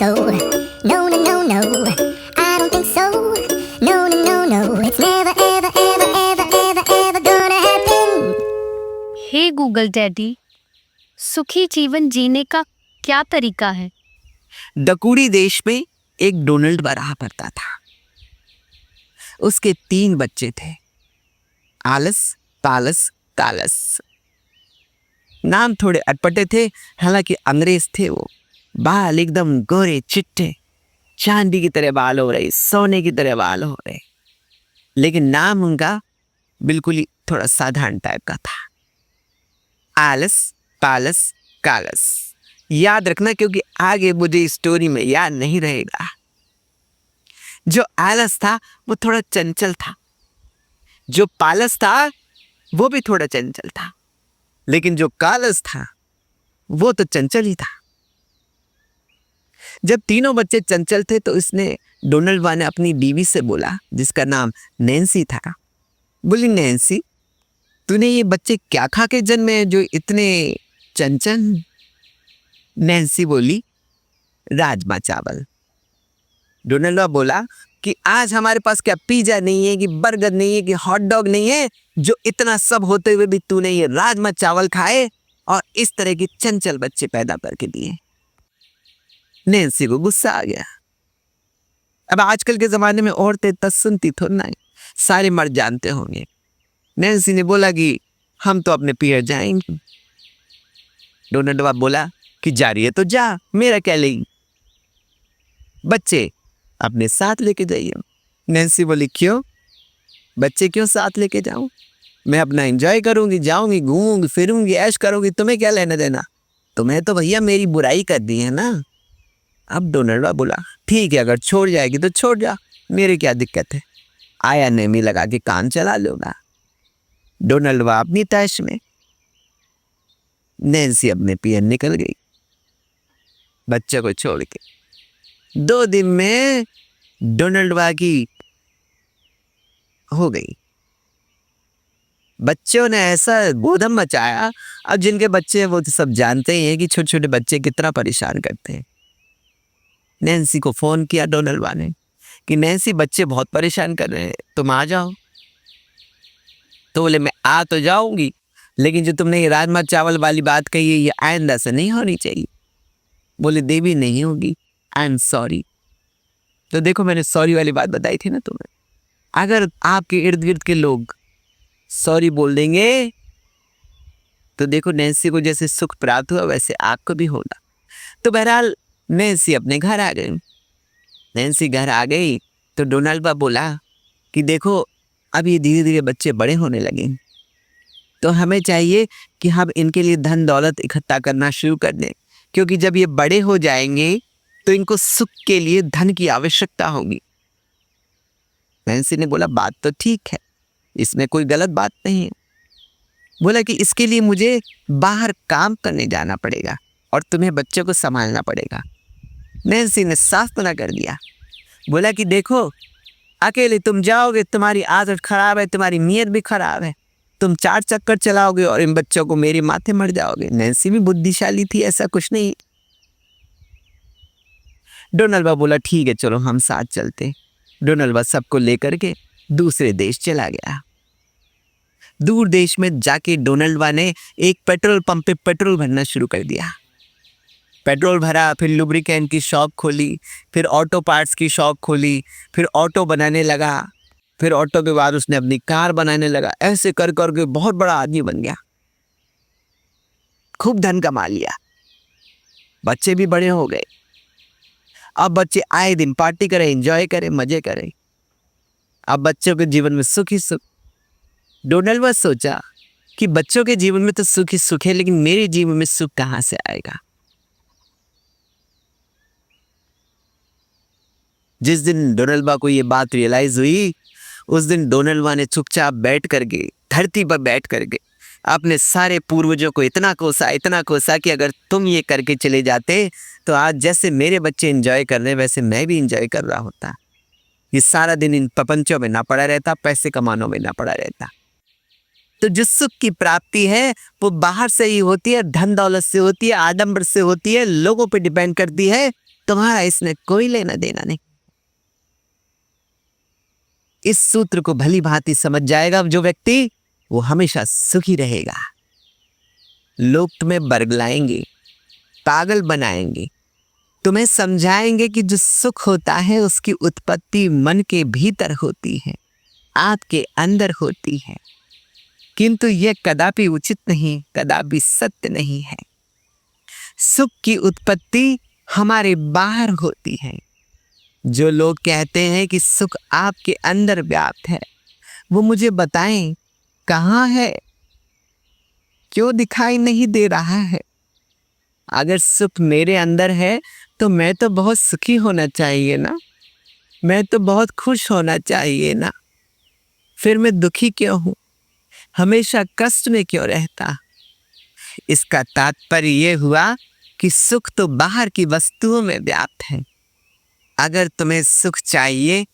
so. No, no, no, no. I don't think so. No, no, no, no. It's never, ever, ever, ever, ever, ever gonna happen. Hey Google daddy, सुखी जीवन जीने का क्या तरीका है? दकुड़ी देश में एक डोनाल्ड रहा करता था। उसके 3 बच्चे थे, आलस, पालस, कालस। नाम थोड़े अटपटे थे, हालांकि अंग्रेज थे वो। बाल एकदम गोरे चिट्टे, चांदी की तरह बाल हो रहे, सोने की तरह बाल हो रहे, लेकिन नाम उनका बिल्कुल ही थोड़ा साधारण टाइप का था, आलस, पालस, कालस। याद रखना, क्योंकि आगे मुझे स्टोरी में याद नहीं रहेगा। जो आलस था वो थोड़ा चंचल था, जो पालस था वो भी थोड़ा चंचल था, लेकिन जो कालस था वो तो चंचल ही था। जब तीनों बच्चे चंचल थे तो इसने डोनाल्ड ने अपनी बीवी से बोला, जिसका नाम नैन्सी था। बोली, नैन्सी, तूने ये बच्चे क्या खा के जन्मे जो इतने चंचल? नैन्सी बोली, राजमा चावल। डोनाल्ड बोला कि आज हमारे पास क्या पिज्जा नहीं है, कि बर्गर नहीं है, कि हॉट डॉग नहीं है, जो इतना सब होते हुए भी तूने ये राजमा चावल खाए और इस तरह के चंचल बच्चे पैदा करके दिए। नैन्सी को गुस्सा आ गया। अब आजकल के जमाने में औरतें सुनती थोड़ी ना, सारे मर्द जानते होंगे। नैन्सी ने बोला कि हम तो अपने पियर जाएंगे। डोनाल्ड बोला कि जा रही है तो जा, मेरा क्या लेगी, बच्चे अपने साथ लेके जाइए। नैन्सी बोली, क्यों बच्चे क्यों साथ लेके जाऊं? मैं अपना एंजॉय करूंगी, जाऊंगी, घूमूंगी, फिरूंगी, ऐश करूंगी, तुम्हें क्या लेना देना? तुम्हें तो भैया मेरी बुराई कर दी है ना। अब डोनाल्ड बोला, ठीक है, अगर छोड़ जाएगी तो छोड़ जा, मेरी क्या दिक्कत है, आया नेमी लगा के काम चला लूंगा। डोनाल्ड अपनी तैश में, नैन्सी अपने पियर निकल गई बच्चे को छोड़ के। 2 दिन में डोनाल्ड की हो गई। बच्चों ने ऐसा गोधम मचाया। अब जिनके बच्चे हैं वो तो सब जानते ही हैं कि छोटे छोटे बच्चे कितना परेशान करते हैं। नैन्सी को फोन किया डोनाल्ड ने कि नैन्सी, बच्चे बहुत परेशान कर रहे हैं, तुम आ जाओ। तो बोले, मैं आ तो जाऊंगी, लेकिन जो तुमने ये राजमा चावल वाली बात कही है ये आइंदा से नहीं होनी चाहिए। बोले, देवी नहीं होगी, आई एम सॉरी। तो देखो, मैंने सॉरी वाली बात बताई थी ना तुम्हें। अगर आपके इर्द गिर्द के लोग सॉरी बोल देंगे तो देखो, नैन्सी को जैसे सुख प्राप्त हुआ वैसे आपको भी होगा। तो बहरहाल नैन्सी अपने घर आ गई। नैन्सी घर आ गई तो डोनाल्ड बोला कि देखो, अब ये धीरे धीरे बच्चे बड़े होने लगे, तो हमें चाहिए कि हम इनके लिए धन दौलत इकट्ठा करना शुरू कर दें, क्योंकि जब ये बड़े हो जाएंगे तो इनको सुख के लिए धन की आवश्यकता होगी। नैन्सी ने बोला, बात तो ठीक है, इसमें कोई गलत बात नहीं है। बोला कि इसके लिए मुझे बाहर काम करने जाना पड़ेगा और तुम्हें बच्चों को संभालना पड़ेगा। नैन्सी ने साफ मना कर दिया। बोला कि देखो, अकेले तुम जाओगे, तुम्हारी आदत खराब है, तुम्हारी नीयत भी खराब है, तुम 4 चक्कर चलाओगे और इन बच्चों को मेरे माथे मर जाओगे। नैन्सी भी बुद्धिशाली थी, ऐसा कुछ नहीं। डोनाल्ड बोला, ठीक है, चलो हम साथ चलते। डोनाल्ड सबको लेकर के दूसरे देश चला गया। दूर देश में जाके डोनाल्ड ने एक पेट्रोल पंप पे पेट्रोल भरना शुरू कर दिया। पेट्रोल भरा, फिर लुब्रिकेंट की शॉप खोली, फिर ऑटो पार्ट्स की शॉप खोली, फिर ऑटो बनाने लगा, फिर ऑटो के बाद उसने अपनी कार बनाने लगा। ऐसे कर करके बहुत बड़ा आदमी बन गया, खूब धन कमा लिया, बच्चे भी बड़े हो गए। अब बच्चे आए दिन पार्टी करें, एंजॉय करें, मजे करें। अब बच्चों के जीवन में सुख ही सुख। डोनाल्ड सोचा कि बच्चों के जीवन में तो सुख ही सुख है, लेकिन मेरे जीवन में सुख कहां से आएगा। जिस दिन डोनाल्ड को ये बात रियलाइज हुई, उस दिन डोनाल्ड ने चुपचाप बैठ करके, धरती पर बैठ करके अपने सारे पूर्वजों को इतना कोसा कि अगर तुम ये करके चले जाते तो आज जैसे मेरे बच्चे एंजॉय कर रहे हैं वैसे मैं भी एंजॉय कर रहा होता। ये सारा दिन इन प्रपंचों में ना पड़ा रहता, पैसे कमाने में ना पड़ा रहता। तो जिस सुख की प्राप्ति है वो बाहर से ही होती है, धन दौलत से होती है, आडंबर से होती है, लोगों पे डिपेंड करती है तुम्हारा इसमें कोई लेना देना नहीं। इस सूत्र को भली भांति समझ जाएगा जो व्यक्ति, वो हमेशा सुखी रहेगा। लोग तुम्हें बरगलाएंगे, पागल बनाएंगे, तुम्हें समझाएंगे कि जो सुख होता है उसकी उत्पत्ति मन के भीतर होती है, आपके अंदर होती है, किंतु यह कदापि उचित नहीं, कदापि सत्य नहीं है। सुख की उत्पत्ति हमारे बाहर होती है। जो लोग कहते हैं कि सुख आपके अंदर व्याप्त है, वो मुझे बताएं कहाँ है, क्यों दिखाई नहीं दे रहा है? अगर सुख मेरे अंदर है तो मैं तो बहुत सुखी होना चाहिए ना, मैं तो बहुत खुश होना चाहिए ना, फिर मैं दुखी क्यों हूँ, हमेशा कष्ट में क्यों रहता? इसका तात्पर्य ये हुआ कि सुख तो बाहर की वस्तुओं में व्याप्त है। अगर तुम्हें सुख चाहिए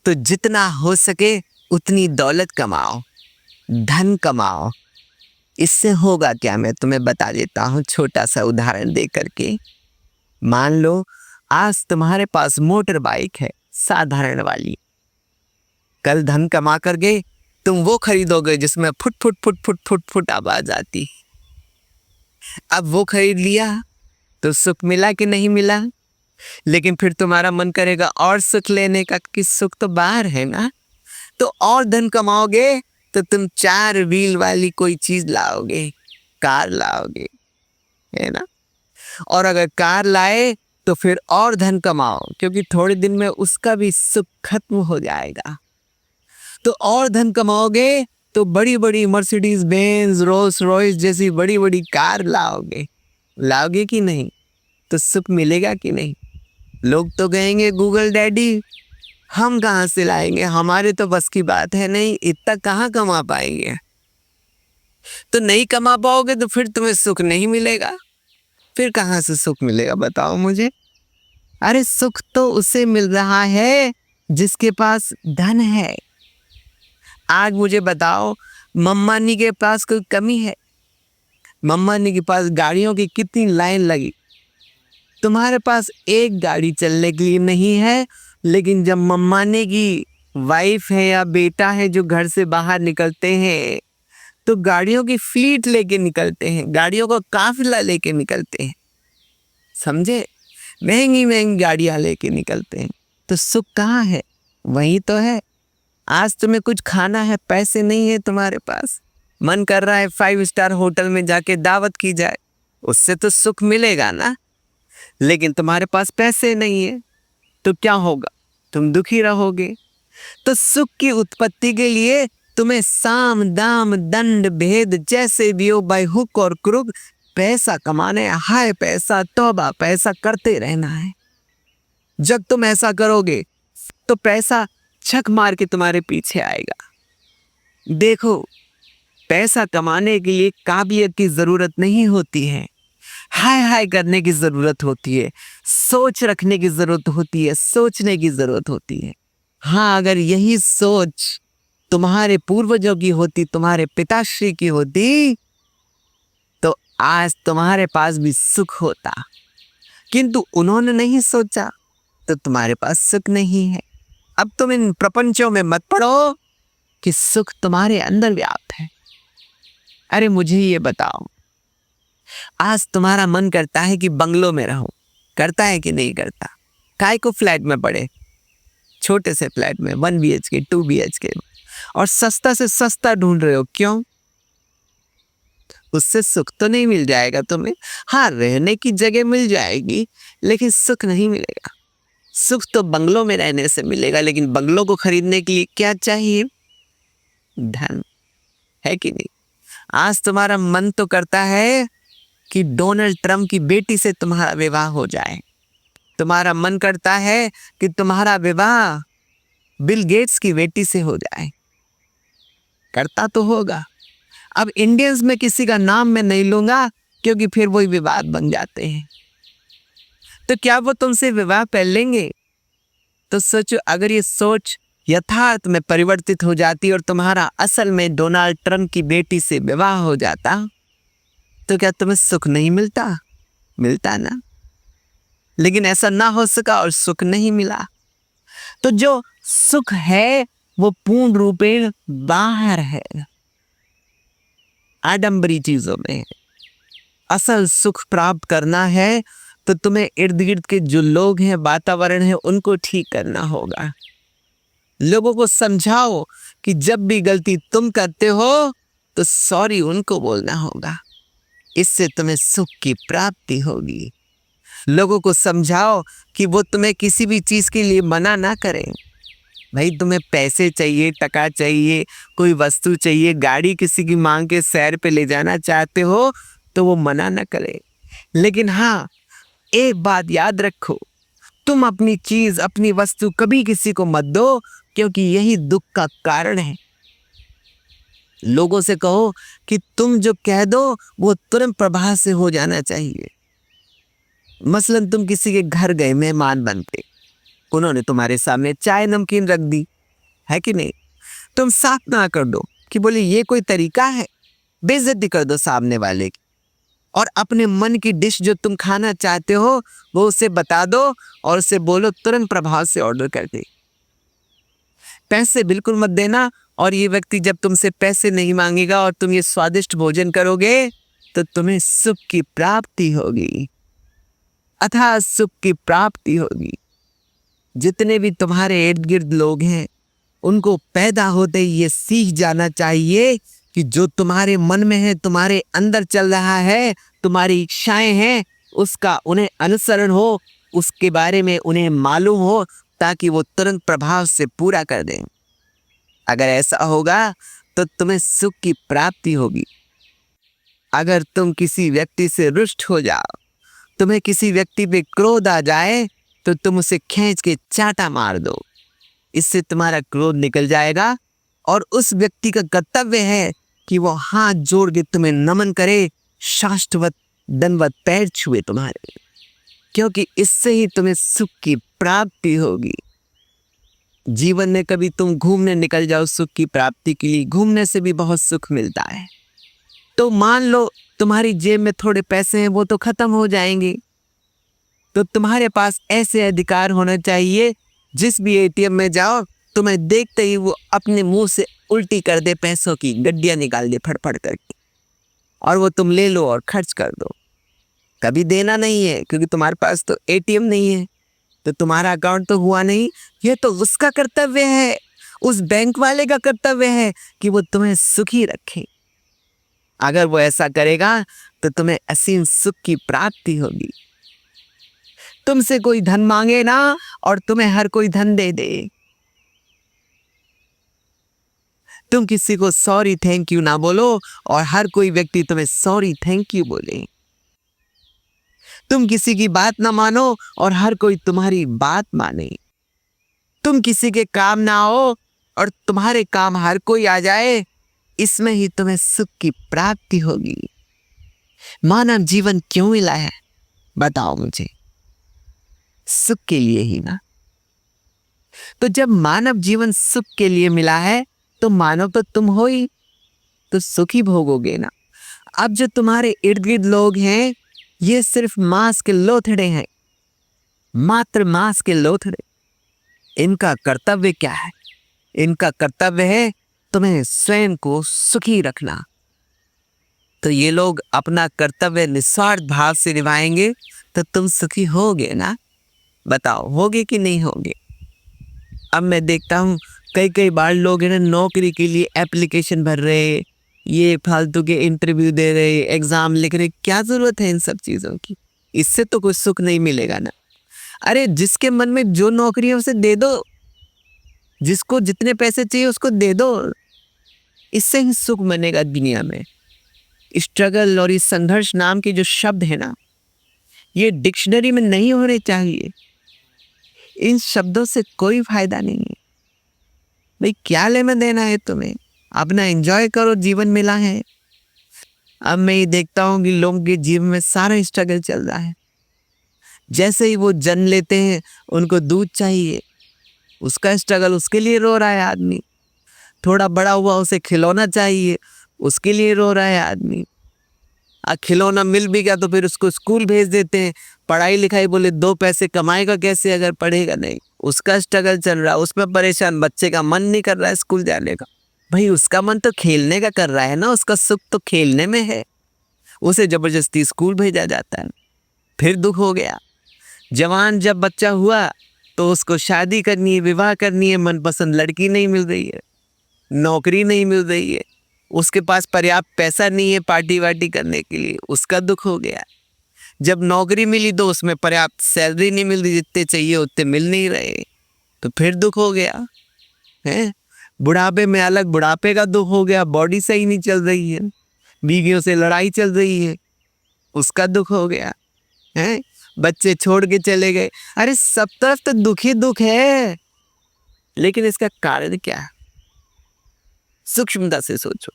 तो जितना हो सके उतनी दौलत कमाओ, धन कमाओ। इससे होगा क्या, मैं तुम्हें बता देता हूँ छोटा सा उदाहरण दे करके। मान लो आज तुम्हारे पास मोटर बाइक है, साधारण वाली। कल धन कमा कर गए, तुम वो खरीदोगे जिसमें foot foot foot foot foot foot आवाज आती। अब वो खरीद लिया तो सुख मिला कि नहीं मिला? लेकिन फिर तुम्हारा मन करेगा और सुख लेने का, कि सुख तो बाहर है ना। तो और धन कमाओगे तो तुम 4 व्हील वाली कोई चीज लाओगे, कार लाओगे, है ना। और अगर कार लाए तो फिर और धन कमाओ, क्योंकि थोड़े दिन में उसका भी सुख खत्म हो जाएगा। तो और धन कमाओगे तो बड़ी बड़ी मर्सिडीज बेंज, रोल्स रॉयस जैसी बड़ी बड़ी कार लाओगे कि नहीं? तो सुख मिलेगा कि नहीं? लोग तो कहेंगे गूगल डैडी हम कहाँ से लाएंगे, हमारे तो बस की बात है नहीं, इतना कहाँ कमा पाएंगे। तो नहीं कमा पाओगे तो फिर तुम्हें सुख नहीं मिलेगा। फिर कहाँ से सुख मिलेगा बताओ मुझे? अरे सुख तो उसे मिल रहा है जिसके पास धन है। आज मुझे बताओ, मम्मानी के पास कोई कमी है? मम्मानी के पास गाड़ियों की कितनी लाइन लगी, तुम्हारे पास एक गाड़ी चलने के लिए नहीं है। लेकिन जब मम्माने की वाइफ है या बेटा है जो घर से बाहर निकलते हैं तो गाड़ियों की फ्लीट लेके निकलते हैं, गाड़ियों का काफिला लेके निकलते हैं, समझे? महंगी महंगी गाड़ियां लेके निकलते हैं। तो सुख कहाँ है? वही तो है। आज तुम्हें कुछ खाना है, पैसे नहीं है तुम्हारे पास, मन कर रहा है 5 स्टार होटल में जाके दावत की जाए, उससे तो सुख मिलेगा ना। लेकिन तुम्हारे पास पैसे नहीं है तो क्या होगा? तुम दुखी रहोगे। तो सुख की उत्पत्ति के लिए तुम्हें साम दाम दंड भेद जैसे भी हो, बाय हुक और क्रुक पैसा कमाने, हाय पैसा तौबा पैसा करते रहना है। जब तुम ऐसा करोगे तो पैसा छक मार के तुम्हारे पीछे आएगा। देखो, पैसा कमाने के लिए काबिलियत की जरूरत नहीं होती है, हाय हाय करने की जरूरत होती है, सोच रखने की जरूरत होती है, सोचने की जरूरत होती है। हाँ, अगर यही सोच तुम्हारे पूर्वजों की होती, तुम्हारे पिताश्री की होती, तो आज तुम्हारे पास भी सुख होता। किंतु उन्होंने नहीं सोचा तो तुम्हारे पास सुख नहीं है। अब तुम इन प्रपंचों में मत पड़ो कि सुख तुम्हारे अंदर व्याप्त है। अरे मुझे ये बताओ, आज तुम्हारा मन करता है कि बंगलों में रहो, करता है कि नहीं करता? काय को फ्लैट में पड़े, छोटे से फ्लैट में 1 BHK 2 BHK, और सस्ता से सस्ता ढूंढ रहे हो, क्यों? उससे सुख तो नहीं मिल जाएगा तुम्हें। हाँ, रहने की जगह मिल जाएगी लेकिन सुख नहीं मिलेगा। सुख तो बंगलों में रहने से मिलेगा, लेकिन बंगलों को खरीदने के लिए क्या चाहिए? धन, है कि नहीं? आज तुम्हारा मन तो करता है कि डोनाल्ड ट्रम्प की बेटी से तुम्हारा विवाह हो जाए, तुम्हारा मन करता है कि तुम्हारा विवाह बिल गेट्स की बेटी से हो जाए, करता तो होगा। अब इंडियंस में किसी का नाम मैं नहीं लूंगा क्योंकि फिर वही विवाद बन जाते हैं। तो क्या वो तुमसे विवाह कर लेंगे? तो सोचो, अगर ये सोच यथार्थ में परिवर्तित हो जाती और तुम्हारा असल में डोनाल्ड ट्रम्प की बेटी से विवाह हो जाता, तो क्या तुम्हें सुख नहीं मिलता? मिलता ना। लेकिन ऐसा ना हो सका और सुख नहीं मिला। तो जो सुख है वो पूर्ण रूपेण बाहर है, आडंबरी चीजों में है। असल सुख प्राप्त करना है तो तुम्हें इर्द गिर्द के जो लोग हैं, वातावरण है, उनको ठीक करना होगा। लोगों को समझाओ कि जब भी गलती तुम करते हो तो सॉरी उनको बोलना होगा, इससे तुम्हें सुख की प्राप्ति होगी। लोगों को समझाओ कि वो तुम्हें किसी भी चीज के लिए मना ना करें। भाई तुम्हें पैसे चाहिए, टका चाहिए, कोई वस्तु चाहिए, गाड़ी किसी की मांग के सैर पे ले जाना चाहते हो तो वो मना ना करे। लेकिन हाँ, एक बात याद रखो, तुम अपनी चीज, अपनी वस्तु कभी किसी को मत दो, क्योंकि यही दुख का कारण है। लोगों से कहो कि तुम जो कह दो वो तुरंत प्रभाव से हो जाना चाहिए। मसलन तुम किसी के घर गए मेहमान बन के, उन्होंने तुम्हारे सामने चाय नमकीन रख दी, है कि नहीं? तुम साफ ना कर दो कि बोले ये कोई तरीका है, बेइज्जती कर दो सामने वाले की, और अपने मन की डिश जो तुम खाना चाहते हो वो उसे बता दो और उसे बोलो तुरंत प्रभाव से ऑर्डर कर दे। पैसे बिल्कुल मत देना, और ये व्यक्ति जब तुमसे पैसे नहीं मांगेगा और तुम ये स्वादिष्ट भोजन करोगे तो तुम्हें सुख की प्राप्ति होगी, अथाह सुख की प्राप्ति होगी। जितने भी तुम्हारे इर्द गिर्द लोग हैं उनको पैदा होते ही ये सीख जाना चाहिए कि जो तुम्हारे मन में है, तुम्हारे अंदर चल रहा है, तुम्हारी इच्छाएं हैं, उसका उन्हें अनुसरण हो, उसके बारे में उन्हें मालूम हो, ताकि वो तुरंत प्रभाव से पूरा कर दें। अगर ऐसा होगा तो तुम्हें सुख की प्राप्ति होगी। अगर तुम किसी व्यक्ति से रुष्ट हो जाओ, तुम्हें किसी व्यक्ति पे क्रोध आ जाए, तो तुम उसे खींच के चाटा मार दो, इससे तुम्हारा क्रोध निकल जाएगा। और उस व्यक्ति का कर्तव्य है कि वो हाथ जोड़ के तुम्हें नमन करे, साष्टवत दंडवत पैर छुए तुम्हारे, क्योंकि इससे ही तुम्हें सुख की प्राप्ति होगी। जीवन में कभी तुम घूमने निकल जाओ सुख की प्राप्ति के लिए, घूमने से भी बहुत सुख मिलता है। तो मान लो तुम्हारी जेब में थोड़े पैसे हैं, वो तो खत्म हो जाएंगे, तो तुम्हारे पास ऐसे अधिकार होना चाहिए, जिस भी एटीएम में जाओ तुम्हें देखते ही वो अपने मुंह से उल्टी कर दे, पैसों की गड्डियां निकाल दे फटफट करके, और वो तुम ले लो और खर्च कर दो। कभी देना नहीं है, क्योंकि तुम्हारे पास तो एटीएम नहीं है, तो तुम्हारा अकाउंट तो हुआ नहीं। ये तो उसका कर्तव्य है, उस बैंक वाले का कर्तव्य है कि वो तुम्हें सुखी रखे। अगर वो ऐसा करेगा तो तुम्हें असीम सुख की प्राप्ति होगी। तुमसे कोई धन मांगे ना और तुम्हें हर कोई धन दे दे। तुम किसी को सॉरी थैंक यू ना बोलो और हर कोई व्यक्ति तुम्हें सॉरी थैंक यू बोले। तुम किसी की बात ना मानो और हर कोई तुम्हारी बात माने। तुम किसी के काम ना आओ और तुम्हारे काम हर कोई आ जाए, इसमें ही तुम्हें सुख की प्राप्ति होगी। मानव जीवन क्यों मिला है बताओ मुझे? सुख के लिए ही ना। तो जब मानव जीवन सुख के लिए मिला है तो मानव तो तुम हो ही, तो सुख ही भोगोगे ना। अब जो तुम्हारे इर्द गिर्द लोग हैं ये सिर्फ मांस के लोथड़े हैं, मात्र मांस के लोथड़े। इनका कर्तव्य क्या है? इनका कर्तव्य है तुम्हें स्वयं को सुखी रखना। तो ये लोग अपना कर्तव्य निस्वार्थ भाव से निभाएंगे तो तुम सुखी होगे ना। बताओ होगे कि नहीं होगे? अब मैं देखता हूँ कई बार लोग हैं नौकरी के लिए एप्लीकेशन भर रहे, ये फालतू के इंटरव्यू दे रहे, एग्जाम लिख रहे। क्या जरूरत है इन सब चीज़ों की? इससे तो कुछ सुख नहीं मिलेगा ना। अरे जिसके मन में जो नौकरी है उसे दे दो, जिसको जितने पैसे चाहिए उसको दे दो, इससे ही सुख बनेगा दुनिया में। स्ट्रगल और इस संघर्ष नाम के जो शब्द है ना, ये डिक्शनरी में नहीं होने चाहिए। इन शब्दों से कोई फायदा नहीं है। भाई क्या लेना देना है तुम्हें? अपना एंजॉय करो, जीवन मिला है। अब मैं ये देखता हूँ कि लोगों के जीवन में सारा स्ट्रगल चल रहा है। जैसे ही वो जन्म लेते हैं उनको दूध चाहिए, उसका स्ट्रगल, उसके लिए रो रहा है आदमी। थोड़ा बड़ा हुआ उसे खिलौना चाहिए, उसके लिए रो रहा है आदमी। खिलौना मिल भी गया तो फिर उसको स्कूल भेज देते हैं, पढ़ाई लिखाई बोले 2 पैसे कमाएगा कैसे अगर पढ़ेगा नहीं, उसका स्ट्रगल चल रहा है, उसमें परेशान, बच्चे का मन नहीं कर रहा है स्कूल जाने का। भाई उसका मन तो खेलने का कर रहा है ना, उसका सुख तो खेलने में है, उसे जबरदस्ती स्कूल भेजा जाता है। फिर दुख हो गया, जवान जब बच्चा हुआ तो उसको शादी करनी है, विवाह करनी है, मनपसंद लड़की नहीं मिल रही है, नौकरी नहीं मिल रही है, उसके पास पर्याप्त पैसा नहीं है पार्टी वार्टी करने के लिए, उसका दुख हो गया। जब नौकरी मिली तो उसमें पर्याप्त सैलरी नहीं मिल रही, जितने चाहिए उतने मिल नहीं रहे, तो फिर दुख हो गया है। बुढ़ापे में अलग बुढ़ापे का दुख हो गया, बॉडी सही नहीं चल रही है, बीवियों से लड़ाई चल रही है, उसका दुख हो गया है। बच्चे छोड़ के चले गए, अरे सब तरफ तो दुख ही दुख है। लेकिन इसका कारण क्या है, सूक्ष्मता से सोचो।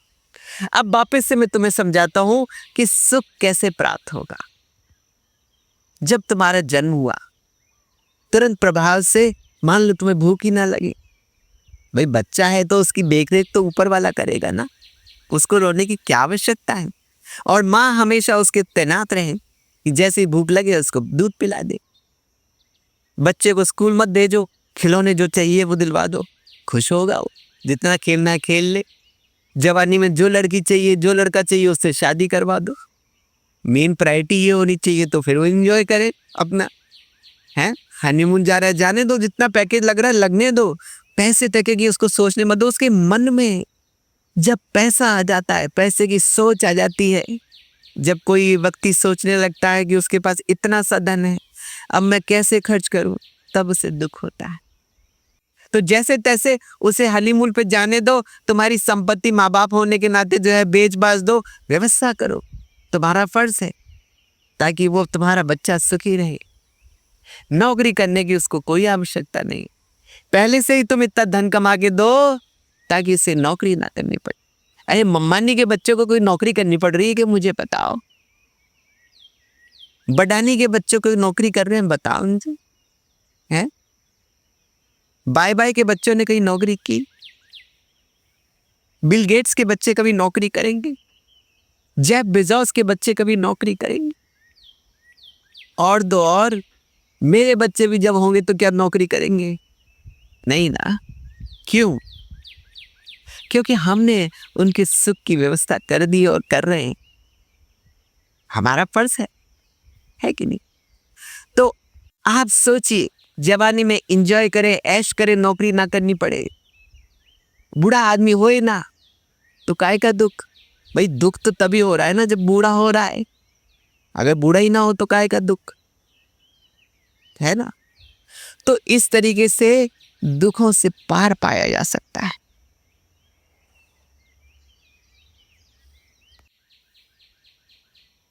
अब वापस से मैं तुम्हें समझाता हूं कि सुख कैसे प्राप्त होगा। जब तुम्हारा जन्म हुआ तुरंत प्रभाव से मान लो तुम्हें भूख ही ना लगी, भाई बच्चा है तो उसकी देखरेख तो ऊपर वाला करेगा ना, उसको रोने की क्या आवश्यकता है। और माँ हमेशा उसके तैनात रहे कि जैसे ही भूख लगे उसको दूध पिला दे। बच्चे को स्कूल मत भेजो, खिलौने जो चाहिए वो दिलवा दो, खुश होगा वो, जितना खेलना है खेल ले। जवानी में जो लड़की चाहिए जो लड़का चाहिए उससे शादी करवा दो, मेन प्रायोरिटी ये होनी चाहिए, तो फिर वो एंजॉय करे अपना, है हनीमून जा रहा है जाने दो, जितना पैकेज लग रहा है लगने दो, पैसे तकेगी उसको सोचने मत दो। उसके मन में जब पैसा आ जाता है, पैसे की सोच आ जाती है, जब कोई व्यक्ति सोचने लगता है कि उसके पास इतना सा धन है, अब मैं कैसे खर्च करूं, तब उसे दुख होता है। तो जैसे तैसे उसे हनीमून पे जाने दो, तुम्हारी संपत्ति माँ बाप होने के नाते जो है बेच बाच दो, व्यवस्था करो, तुम्हारा फर्ज है, ताकि वो तुम्हारा बच्चा सुखी रहे। नौकरी करने की उसको कोई आवश्यकता नहीं, पहले से ही तुम इतना धन कमा के दो ताकि उसे नौकरी ना करनी पड़े। अरे मम्मानी के बच्चों को कोई नौकरी करनी पड़ रही है कि मुझे बताओ, बडानी के बच्चों को नौकरी कर रहे हैं बताओ मुझे, हैं? बाय बाय के बच्चों ने कहीं नौकरी की? बिल गेट्स के बच्चे कभी नौकरी करेंगे? जेफ बेजोस के बच्चे कभी नौकरी करेंगे? और दो और मेरे बच्चे भी जब होंगे तो क्या नौकरी करेंगे? नहीं ना। क्यों? क्योंकि हमने उनके सुख की व्यवस्था कर दी और कर रहे हैं, हमारा फर्ज है कि नहीं? तो आप सोचिए, जवानी में एंजॉय करें, ऐश करें, नौकरी ना करनी पड़े, बूढ़ा आदमी होए ना तो काहे का दुख? भाई दुख तो तभी हो रहा है ना जब बूढ़ा हो रहा है, अगर बूढ़ा ही ना हो तो काहे का दुख, है ना? तो इस तरीके से दुखों से पार पाया जा सकता है।